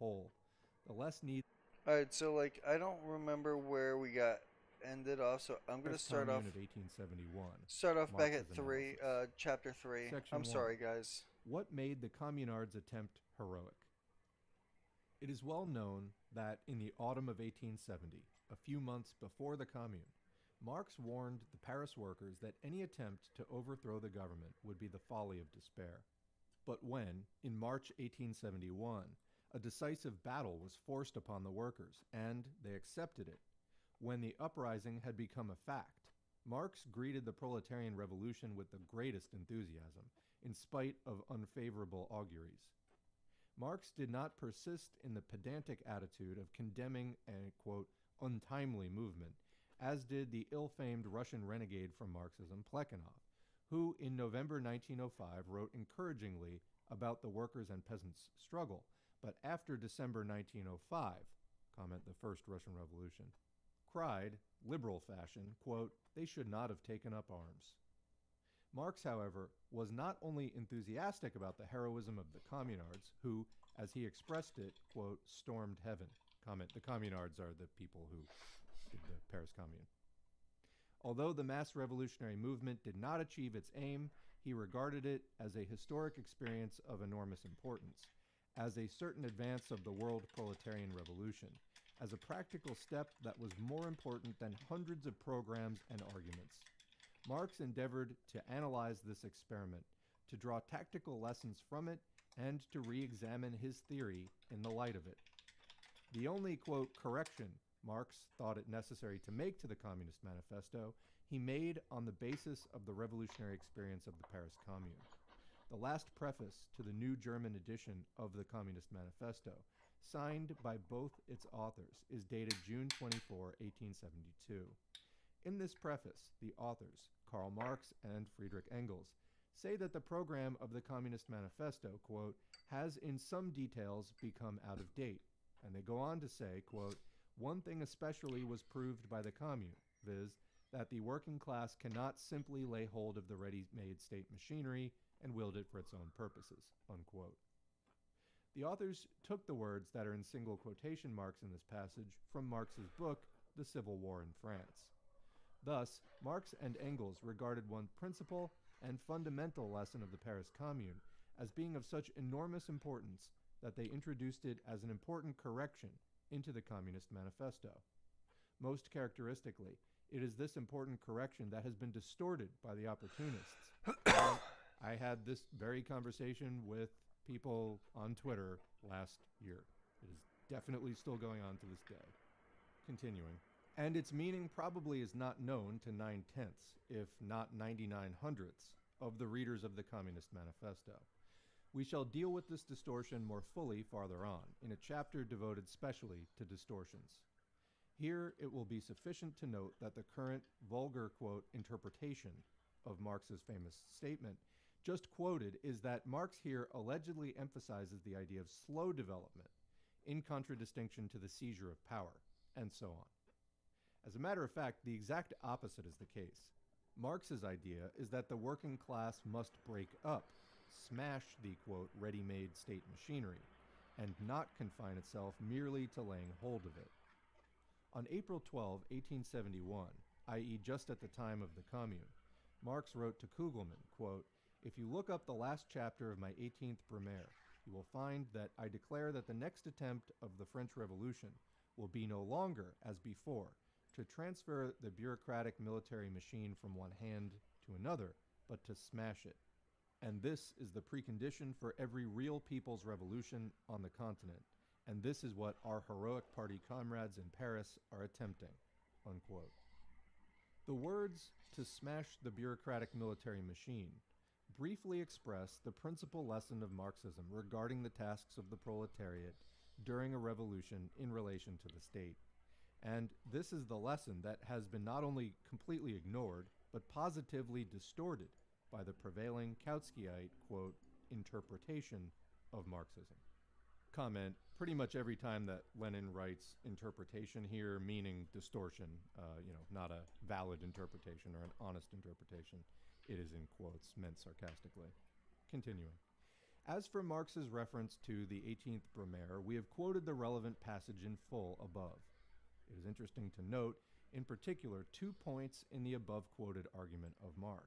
whole. The less need Alright, so like I don't remember where we got ended off, so I'm gonna Paris Commune of 1871. start off back at Marx's three, analysis. chapter three. I'm Section 1. sorry, guys. What made the Communards' attempt heroic? It is well known that in the autumn of 1870, a few months before the Commune, Marx warned the Paris workers that any attempt to overthrow the government would be the folly of despair. But when, in March 1871, a decisive battle was forced upon the workers, and they accepted it, when the uprising had become a fact, Marx greeted the proletarian revolution with the greatest enthusiasm, in spite of unfavorable auguries. Marx did not persist in the pedantic attitude of condemning a, quote, untimely movement, as did the ill-famed Russian renegade from Marxism, Plekhanov, who in November 1905 wrote encouragingly about the workers' and peasants' struggle, but after December 1905, comment the First Russian Revolution, cried, liberal fashion, quote, they should not have taken up arms. Marx, however, was not only enthusiastic about the heroism of the communards, who, as he expressed it, quote, stormed heaven. Comment, the communards are the people who did the Paris Commune. Although the mass revolutionary movement did not achieve its aim, he regarded it as a historic experience of enormous importance, as a certain advance of the world proletarian revolution, as a practical step that was more important than hundreds of programs and arguments. Marx endeavored to analyze this experiment, to draw tactical lessons from it, and to re-examine his theory in the light of it. The only, quote, correction Marx thought it necessary to make to the Communist Manifesto, he made on the basis of the revolutionary experience of the Paris Commune. The last preface to the new German edition of the Communist Manifesto, signed by both its authors, is dated June 24, 1872. In this preface, the authors, Karl Marx and Friedrich Engels, say that the program of the Communist Manifesto, quote, has in some details become out of date. And they go on to say, quote, one thing especially was proved by the Commune, viz., that the working class cannot simply lay hold of the ready-made state machinery and wield it for its own purposes, unquote. The authors took the words that are in single quotation marks in this passage from Marx's book, The Civil War in France. Thus, Marx and Engels regarded one principal and fundamental lesson of the Paris Commune as being of such enormous importance that they introduced it as an important correction into the Communist Manifesto. Most characteristically, it is this important correction that has been distorted by the opportunists. I had this very conversation with people on Twitter last year. It is definitely still going on to this day. Continuing. And its meaning probably is not known to 9/10, if not 99/100, of the readers of the Communist Manifesto. We shall deal with this distortion more fully farther on, in a chapter devoted specially to distortions. Here it will be sufficient to note that the current vulgar, quote, interpretation of Marx's famous statement just quoted is that Marx here allegedly emphasizes the idea of slow development, in contradistinction to the seizure of power, and so on. As a matter of fact, the exact opposite is the case. Marx's idea is that the working class must break up, smash the, quote, ready-made state machinery, and not confine itself merely to laying hold of it. On April 12, 1871, i.e. just at the time of the Commune, Marx wrote to Kugelmann, quote, if you look up the last chapter of my 18th Brumaire, you will find that I declare that the next attempt of the French Revolution will be no longer, as before, to transfer the bureaucratic military machine from one hand to another, but to smash it. And this is the precondition for every real people's revolution on the continent. And this is what our heroic party comrades in Paris are attempting, unquote. The words, to smash the bureaucratic military machine, briefly express the principal lesson of Marxism regarding the tasks of the proletariat during a revolution in relation to the state. And this is the lesson that has been not only completely ignored, but positively distorted by the prevailing Kautskyite, quote, interpretation of Marxism. Comment, pretty much every time that Lenin writes interpretation here, meaning distortion, not a valid interpretation or an honest interpretation, it is in quotes, meant sarcastically. Continuing. As for Marx's reference to the 18th Brumaire, we have quoted the relevant passage in full above. It is interesting to note, in particular, 2 points in the above quoted argument of Marx.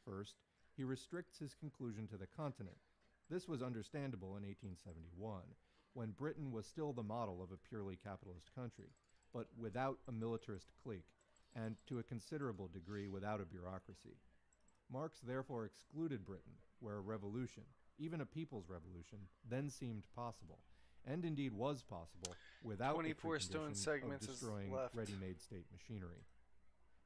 First, he restricts his conclusion to the continent. This was understandable in 1871, when Britain was still the model of a purely capitalist country, but without a militarist clique, and to a considerable degree without a bureaucracy. Marx therefore excluded Britain, where a revolution, even a people's revolution, then seemed possible, and indeed was possible, without the 24 stone precondition of segments is destroying left. ready-made state machinery.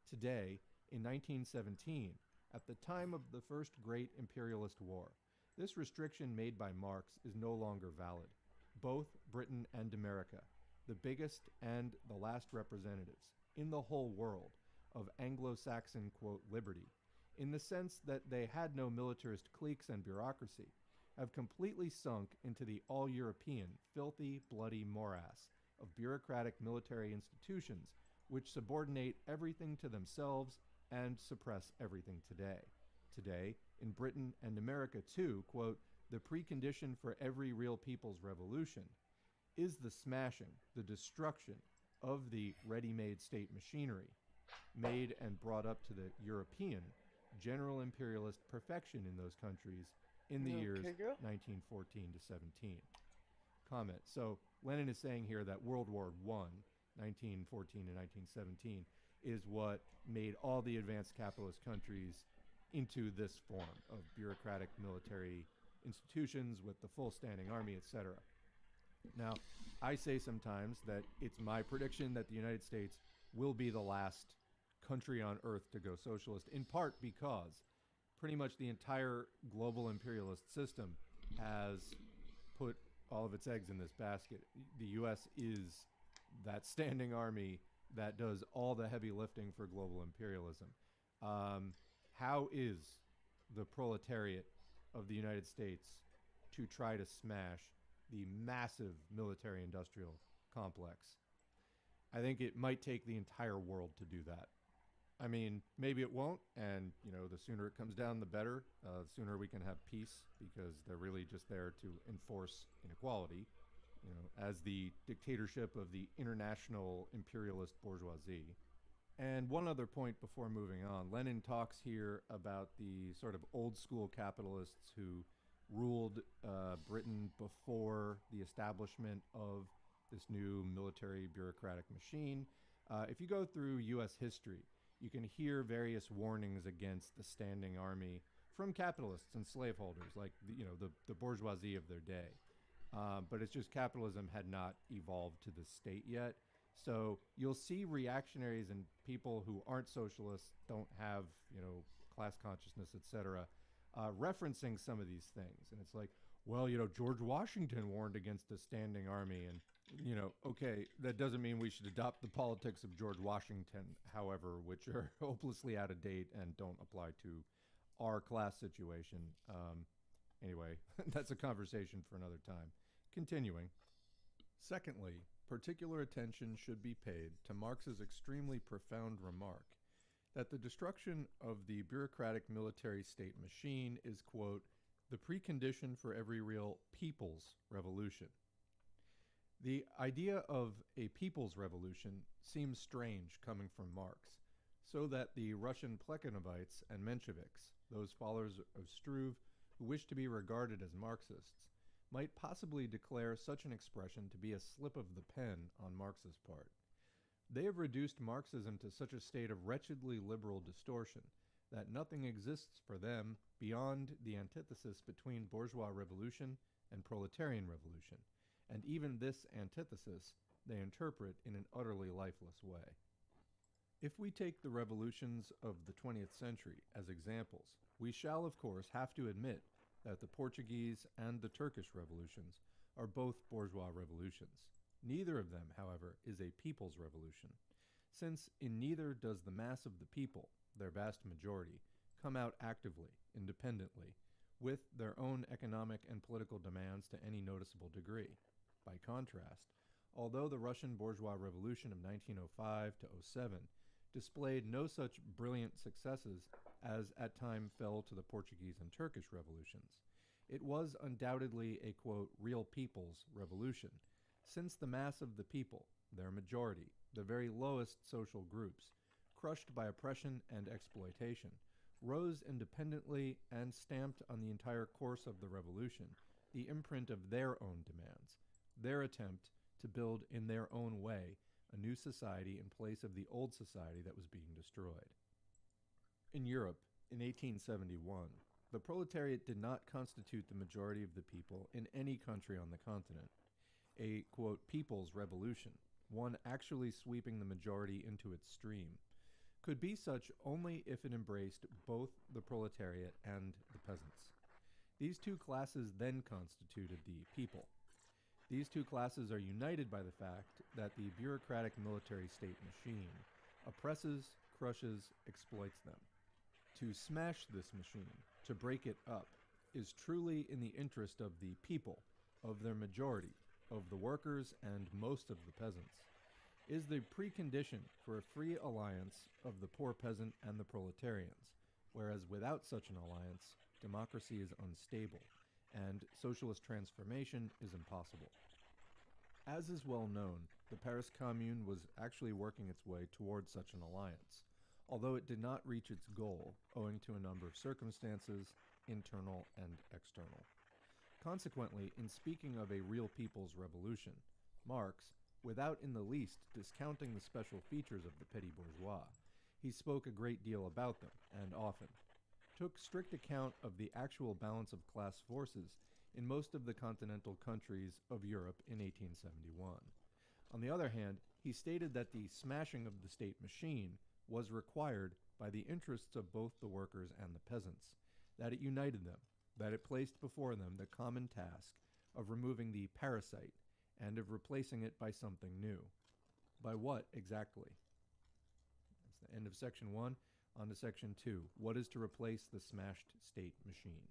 Today, in 1917, at the time of the first great imperialist war, this restriction made by Marx is no longer valid. Both Britain and America, the biggest and the last representatives in the whole world of Anglo-Saxon, quote, liberty, in the sense that they had no militarist cliques and bureaucracy, have completely sunk into the all-European, filthy, bloody morass of bureaucratic military institutions which subordinate everything to themselves and suppress everything today. Today, in Britain and America too, quote, the precondition for every real people's revolution is the smashing, the destruction of the ready-made state machinery, made and brought up to the European general imperialist perfection in those countries in the years 1914 to 17. Comment. So Lenin is saying here that World War I, 1914 to 1917, is what made all the advanced capitalist countries into this form of bureaucratic military institutions with the full standing army, etc. Now, I say sometimes that it's my prediction that the United States will be the last country on earth to go socialist, in part because pretty much the entire global imperialist system has put all of its eggs in this basket. The U.S. is that standing army that does all the heavy lifting for global imperialism. How is the proletariat of the United States to try to smash the massive military-industrial complex? I think it might take the entire world to do that. I mean, maybe it won't, and, you know, the sooner it comes down, the better. The sooner we can have peace, because they're really just there to enforce inequality, you know, as the dictatorship of the international imperialist bourgeoisie. And one other point before moving on, Lenin talks here about the sort of old school capitalists who ruled Britain before the establishment of this new military bureaucratic machine. If you go through U.S. history, you can hear various warnings against the standing army from capitalists and slaveholders, like the bourgeoisie of their day. But it's just capitalism had not evolved to the state yet. So you'll see reactionaries and people who aren't socialists, don't have, class consciousness, etc., referencing some of these things. And it's like, well, George Washington warned against a standing army. And, okay, that doesn't mean we should adopt the politics of George Washington, however, which are hopelessly out of date and don't apply to our class situation. Anyway, that's a conversation for another time. Continuing. Secondly, particular attention should be paid to Marx's extremely profound remark that the destruction of the bureaucratic military state machine is, quote, the precondition for every real people's revolution. The idea of a people's revolution seems strange coming from Marx, so that the Russian Plekhanovites and Mensheviks, those followers of Struve who wish to be regarded as Marxists, might possibly declare such an expression to be a slip of the pen on Marx's part. They have reduced Marxism to such a state of wretchedly liberal distortion that nothing exists for them beyond the antithesis between bourgeois revolution and proletarian revolution, and even this antithesis they interpret in an utterly lifeless way. If we take the revolutions of the 20th century as examples, we shall of course have to admit that the Portuguese and the Turkish revolutions are both bourgeois revolutions. Neither of them, however, is a people's revolution, since in neither does the mass of the people, their vast majority, come out actively, independently, with their own economic and political demands to any noticeable degree. By contrast, although the Russian bourgeois revolution of 1905 to 07 displayed no such brilliant successes as at time fell to the Portuguese and Turkish revolutions, It was undoubtedly a, quote, real people's revolution, since the mass of the people, their majority, the very lowest social groups, crushed by oppression and exploitation, rose independently and stamped on the entire course of the revolution the imprint of their own demands, their attempt to build in their own way a new society in place of the old society that was being destroyed. In Europe, in 1871, the proletariat did not constitute the majority of the people in any country on the continent. A, quote, people's revolution, one actually sweeping the majority into its stream, could be such only if it embraced both the proletariat and the peasants. These two classes then constituted the people. These two classes are united by the fact that the bureaucratic military state machine oppresses, crushes, exploits them. To smash this machine, to break it up, is truly in the interest of the people, of their majority, of the workers and most of the peasants, is the precondition for a free alliance of the poor peasant and the proletarians, whereas without such an alliance, democracy is unstable, and socialist transformation is impossible. As is well known, the Paris Commune was actually working its way towards such an alliance, although it did not reach its goal owing to a number of circumstances, internal and external. Consequently, in speaking of a real people's revolution, Marx, without in the least discounting the special features of the petty bourgeois, he spoke a great deal about them, and often took strict account of the actual balance of class forces in most of the continental countries of Europe in 1871. On the other hand, he stated that the smashing of the state machine was required by the interests of both the workers and the peasants, that it united them, that it placed before them the common task of removing the parasite and of replacing it by something new. By what exactly? That's the end of section 1. On to section 2. What is to replace the smashed state machine?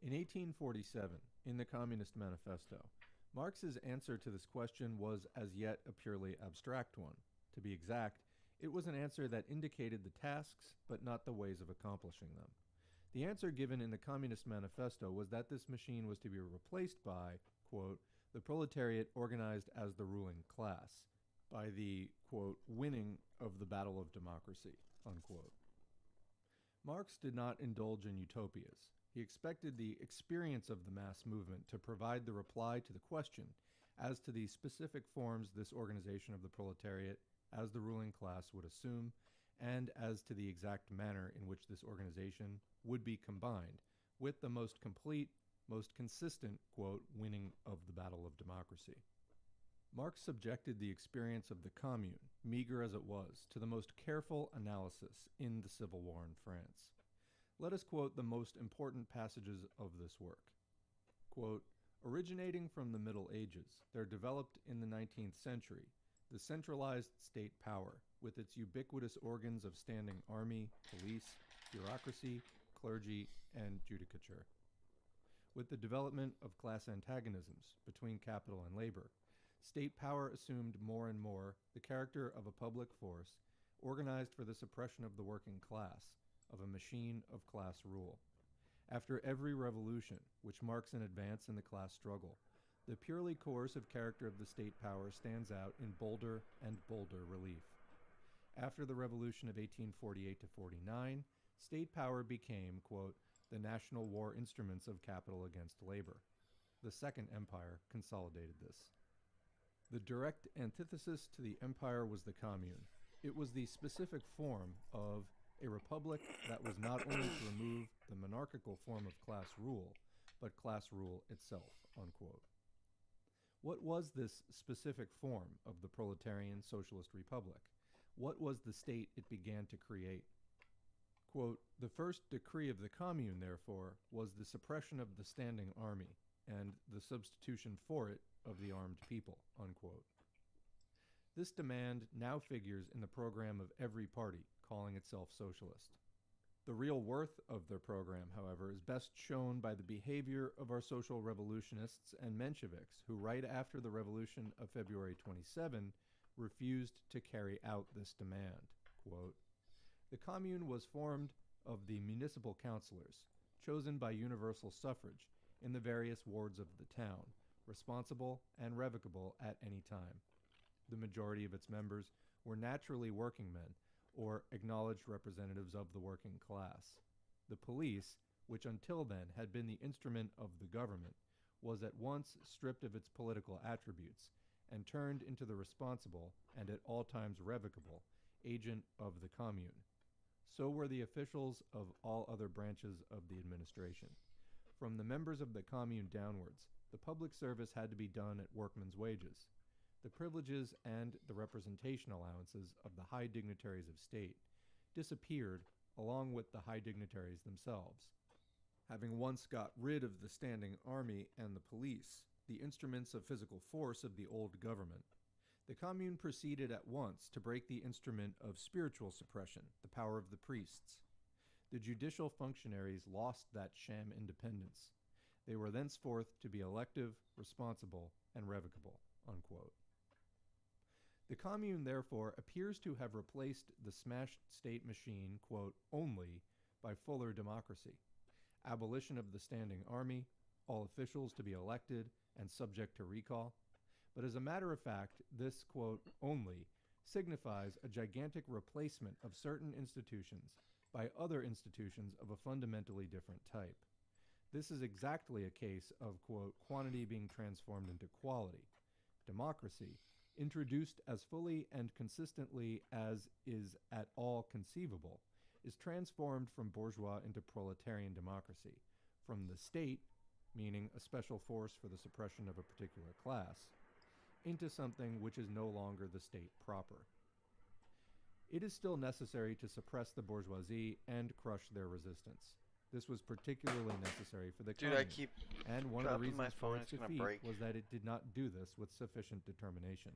In 1847, in the Communist Manifesto, Marx's answer to this question was as yet a purely abstract one. To be exact, it was an answer that indicated the tasks but not the ways of accomplishing them. The answer given in the Communist Manifesto was that this machine was to be replaced by, quote, the proletariat organized as the ruling class, by the, quote, winning of the battle of democracy, unquote. Marx did not indulge in utopias. He expected the experience of the mass movement to provide the reply to the question as to the specific forms this organization of the proletariat as the ruling class would assume, and as to the exact manner in which this organization would be combined with the most complete, most consistent, quote, winning of the battle of democracy. Marx subjected the experience of the Commune, meager as it was, to the most careful analysis in the Civil War in France. Let us quote the most important passages of this work. Quote, originating from the Middle Ages, there developed in the 19th century the centralized state power, with its ubiquitous organs of standing army, police, bureaucracy, clergy, and judicature. With the development of class antagonisms between capital and labor, state power assumed more and more the character of a public force organized for the suppression of the working class, of a machine of class rule. After every revolution, which marks an advance in the class struggle, the purely coercive character of the state power stands out in bolder and bolder relief. After the revolution of 1848 to 49, state power became, quote, the national war instruments of capital against labor. The Second Empire consolidated this. The direct antithesis to the empire was the Commune. It was the specific form of a republic that was not only to remove the monarchical form of class rule, but class rule itself, unquote. What was this specific form of the proletarian socialist republic? What was the state it began to create? Quote, the first decree of the Commune, therefore, was the suppression of the standing army and the substitution for it of the armed people, unquote. This demand now figures in the program of every party calling itself socialist. The real worth of their program, however, is best shown by the behavior of our social revolutionists and Mensheviks, who right after the revolution of February 27 refused to carry out this demand. Quote, the Commune was formed of the municipal councillors, chosen by universal suffrage in the various wards of the town, responsible and revocable at any time. The majority of its members were naturally working men or acknowledged representatives of the working class. The police, which until then had been the instrument of the government, was at once stripped of its political attributes and turned into the responsible and at all times revocable agent of the commune. So were the officials of all other branches of the administration. From the members of the commune downwards, the public service had to be done at workmen's wages. The privileges and the representation allowances of the high dignitaries of state disappeared along with the high dignitaries themselves. Having once got rid of the standing army and the police, the instruments of physical force of the old government, the commune proceeded at once to break the instrument of spiritual suppression, the power of the priests. The judicial functionaries lost that sham independence. They were thenceforth to be elective, responsible, and revocable." Unquote. The commune, therefore, appears to have replaced the smashed state machine, quote, only by fuller democracy, abolition of the standing army, all officials to be elected and subject to recall. But as a matter of fact, this, quote, only signifies a gigantic replacement of certain institutions by other institutions of a fundamentally different type. This is exactly a case of, quote, quantity being transformed into quality. Democracy, introduced as fully and consistently as is at all conceivable, is transformed from bourgeois into proletarian democracy, from the state, meaning a special force for the suppression of a particular class, into something which is no longer the state proper. It is still necessary to suppress the bourgeoisie and crush their resistance. This was particularly necessary for the Dude, commune, I keep and one of the dropping my reasons phone, for its it's gonna defeat break. was that it did not do this with sufficient determination.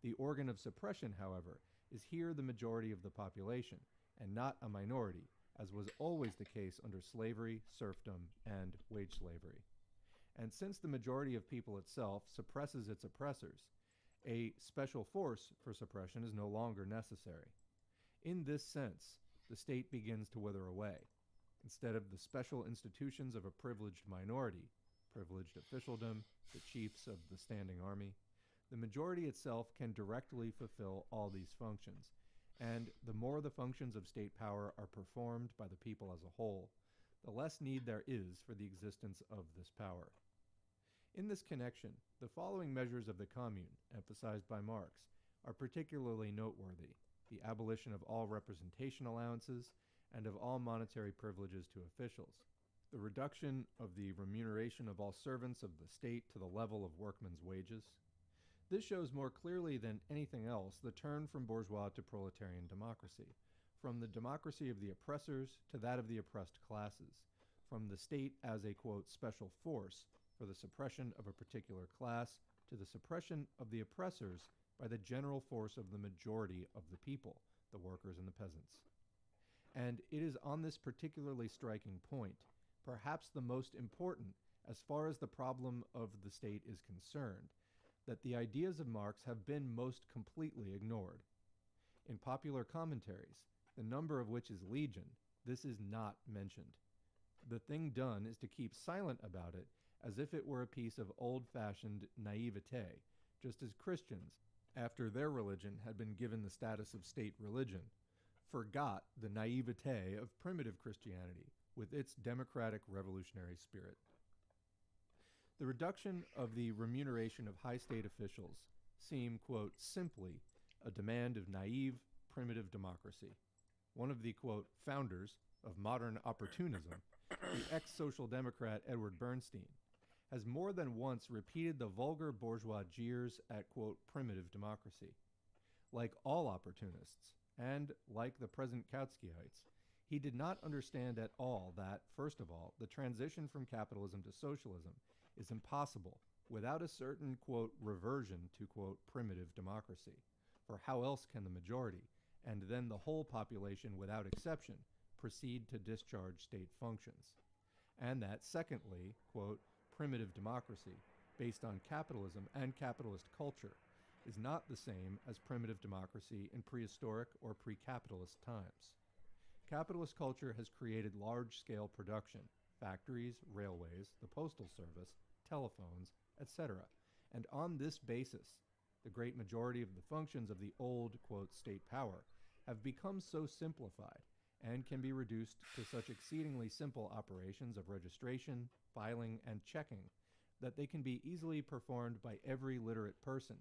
The organ of suppression, however, is here the majority of the population, and not a minority, as was always the case under slavery, serfdom, and wage slavery. And since the majority of people itself suppresses its oppressors, a special force for suppression is no longer necessary. In this sense, the state begins to wither away. Instead of the special institutions of a privileged minority, privileged officialdom, the chiefs of the standing army, the majority itself can directly fulfill all these functions, and the more the functions of state power are performed by the people as a whole, the less need there is for the existence of this power. In this connection, the following measures of the commune, emphasized by Marx, are particularly noteworthy: the abolition of all representation allowances and of all monetary privileges to officials, the reduction of the remuneration of all servants of the state to the level of workmen's wages. This shows more clearly than anything else the turn from bourgeois to proletarian democracy, from the democracy of the oppressors to that of the oppressed classes, from the state as a, quote, special force for the suppression of a particular class to the suppression of the oppressors by the general force of the majority of the people, the workers and the peasants. And it is on this particularly striking point, perhaps the most important as far as the problem of the state is concerned, that the ideas of Marx have been most completely ignored. In popular commentaries, the number of which is legion, this is not mentioned. The thing done is to keep silent about it as if it were a piece of old-fashioned naivete, just as Christians, after their religion had been given the status of state religion, forgot the naivete of primitive Christianity with its democratic revolutionary spirit. The reduction of the remuneration of high state officials seem, quote, simply a demand of naive, primitive democracy. One of the, quote, founders of modern opportunism, the ex-social democrat Edward Bernstein, has more than once repeated the vulgar bourgeois jeers at, quote, primitive democracy. Like all opportunists, and like the present Kautskyites, he did not understand at all that, first of all, the transition from capitalism to socialism is impossible without a certain, quote, reversion to, quote, primitive democracy. For how else can the majority, and then the whole population without exception, proceed to discharge state functions? And that, secondly, quote, primitive democracy, based on capitalism and capitalist culture, is not the same as primitive democracy in prehistoric or pre-capitalist times. Capitalist culture has created large-scale production, factories, railways, the postal service, telephones, etc. And on this basis, the great majority of the functions of the old, quote, state power have become so simplified and can be reduced to such exceedingly simple operations of registration, filing, and checking that they can be easily performed by every literate person,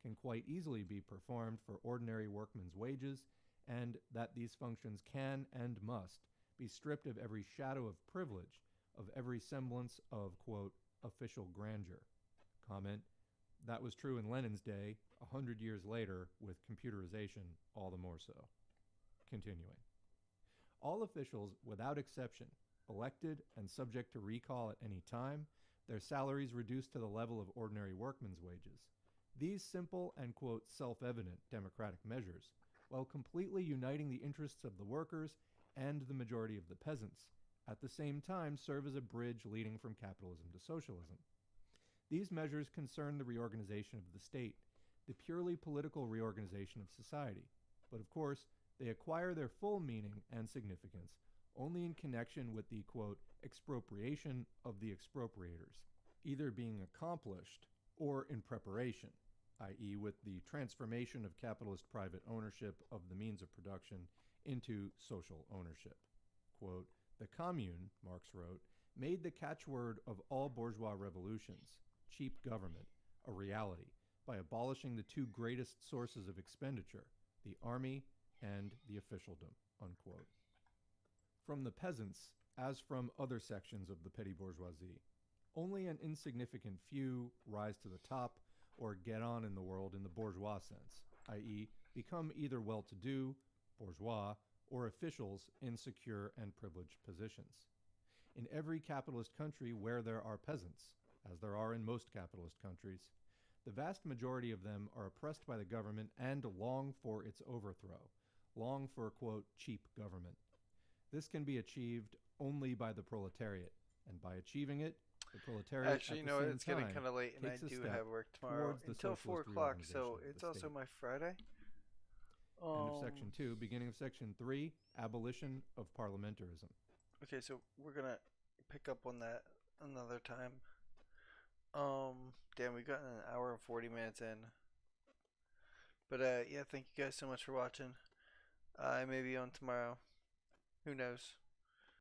can quite easily be performed for ordinary workmen's wages, and that these functions can and must be stripped of every shadow of privilege, of every semblance of, quote, official grandeur. Comment, that was true in Lenin's day, 100 years later, with computerization all the more so. Continuing. All officials, without exception, elected and subject to recall at any time, their salaries reduced to the level of ordinary workmen's wages. These simple and, quote, self-evident democratic measures, while completely uniting the interests of the workers and the majority of the peasants, at the same time serve as a bridge leading from capitalism to socialism. These measures concern the reorganization of the state, the purely political reorganization of society, but of course, they acquire their full meaning and significance only in connection with the, quote, expropriation of the expropriators, either being accomplished or in preparation, i.e. with the transformation of capitalist private ownership of the means of production into social ownership. Quote, the Commune, Marx wrote, made the catchword of all bourgeois revolutions, cheap government, a reality by abolishing the two greatest sources of expenditure, the army and the officialdom, unquote. From the peasants, as from other sections of the petty bourgeoisie, only an insignificant few rise to the top or get on in the world in the bourgeois sense, i.e. become either well-to-do, bourgeois, or officials in secure and privileged positions. In every capitalist country where there are peasants, as there are in most capitalist countries, the vast majority of them are oppressed by the government and long for its overthrow, long for, quote, cheap government. This can be achieved only by the proletariat, and by achieving it, the proletariat Actually, at you the know what? same It's getting time kind of late, and I takes a do step have work tomorrow towards the until 4 socialist o'clock. reorganization So of the it's also state. my Friday. End of section 2, beginning of section 3, abolition of parliamentarism. Okay, so we're gonna pick up on that another time. Damn, we got an hour and 40 minutes in. But yeah, thank you guys so much for watching. I may be on tomorrow. Who knows?